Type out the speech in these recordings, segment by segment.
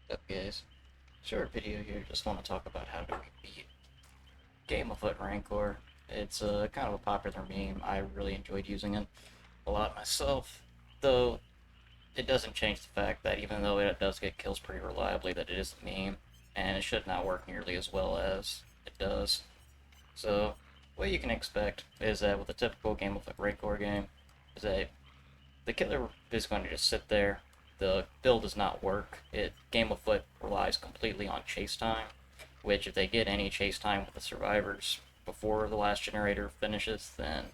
Up guys, short video here, just want to talk about how to beat Afoot Rancor. It's kind of a popular meme. I really enjoyed using it a lot myself, though it doesn't change the fact that even though it does get kills pretty reliably, that it is a meme, and it should not work nearly as well as it does. So, what you can expect is that with a typical Afoot Rancor game, is that the killer is going to just sit there. The build does not work. Game of Foot relies completely on chase time, which if they get any chase time with the survivors before the last generator finishes, then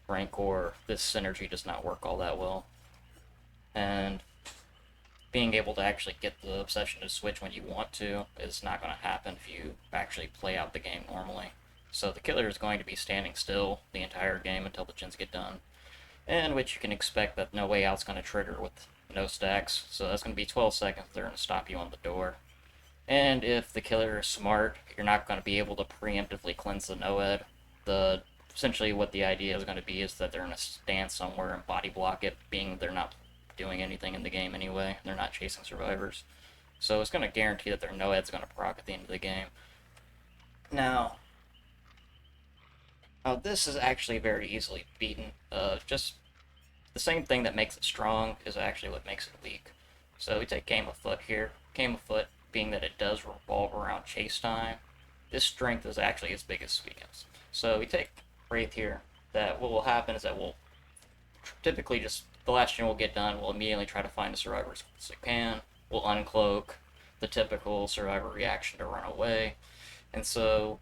Rancor, this synergy does not work all that well. And being able to actually get the obsession to switch when you want to is not going to happen if you actually play out the game normally. So the killer is going to be standing still the entire game until the gens get done, and which you can expect that No Way Out's going to trigger with no stacks, so that's going to be 12 seconds they're going to stop you on the door. And if the killer is smart, you're not going to be able to preemptively cleanse the NOED. Essentially what the idea is going to be is that they're going to stand somewhere and body block it, being they're not doing anything in the game anyway. They're not chasing survivors. So it's going to guarantee that their NOED's going to proc at the end of the game. Now, this is actually very easily beaten. Just the same thing that makes it strong is actually what makes it weak. So we take Game of Foot here. Game of Foot, being that it does revolve around chase time, this strength is actually its biggest weakness. So we take Wraith here. That what will happen is that we'll typically just the last gen will get done. We'll immediately try to find the survivor as quick as we can. We'll uncloak, the typical survivor reaction to run away, and so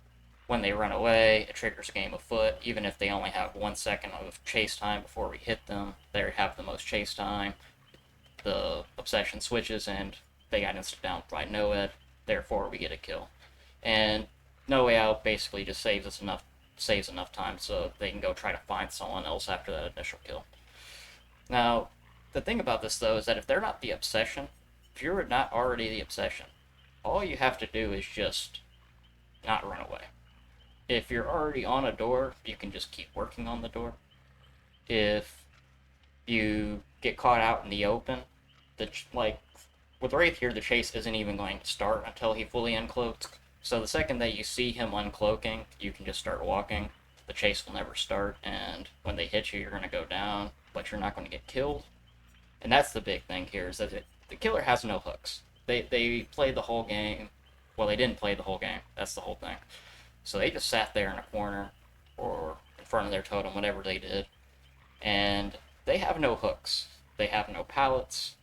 when they run away, it triggers Game of Foot. Even if they only have 1 second of chase time before we hit them, they have the most chase time. The obsession switches and they got instant down by NOED. Therefore, we get a kill. And No Way Out basically just saves enough time so they can go try to find someone else after that initial kill. Now, the thing about this though is that if they're not the obsession, if you're not already the obsession, all you have to do is just not run away. If you're already on a door, you can just keep working on the door. If you get caught out in the open, like with Wraith here, the chase isn't even going to start until he fully uncloaks. So the second that you see him uncloaking, you can just start walking. The chase will never start, and when they hit you, you're going to go down, but you're not going to get killed. And that's the big thing here, is that the killer has no hooks. They played the whole game. Well, they didn't play the whole game. That's the whole thing. So they just sat there in a corner or in front of their totem, whatever they did, and they have no hooks. They have no pallets,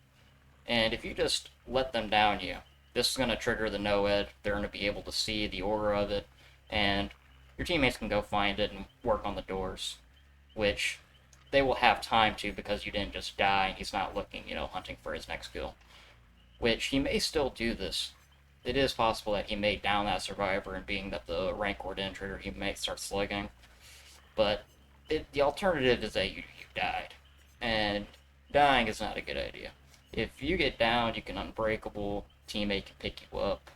and if you just let them down you, this is going to trigger the NOED. They're going to be able to see the aura of it, and your teammates can go find it and work on the doors, which they will have time to because you didn't just die and he's not looking, hunting for his next kill. Which he may still do this. It is possible that he may down that survivor, and being that the Rancor didn't trigger, he may start slugging. But the alternative is that you died. And dying is not a good idea. If you get down, you can unbreakable, teammate can pick you up.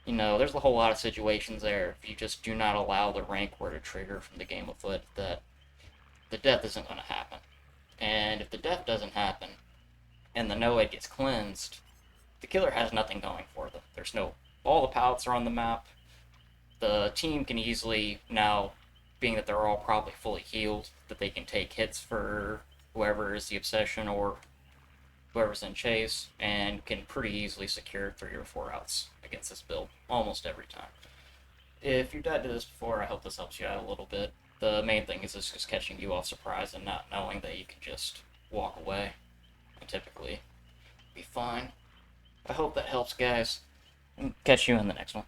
There's a whole lot of situations there. If you just do not allow the Rancor to trigger from the Game of Foot, that the death isn't going to happen. And if the death doesn't happen, and the NOED gets cleansed, the killer has nothing going for them. All the pallets are on the map. The team can easily now, being that they're all probably fully healed, that they can take hits for whoever is the obsession or whoever's in chase, and can pretty easily secure 3 or 4 outs against this build almost every time. If you've died to this before, I hope this helps you out a little bit. The main thing is it's just catching you off surprise and not knowing that you can just walk away and typically be fine. I hope that helps, guys. And catch you in the next one.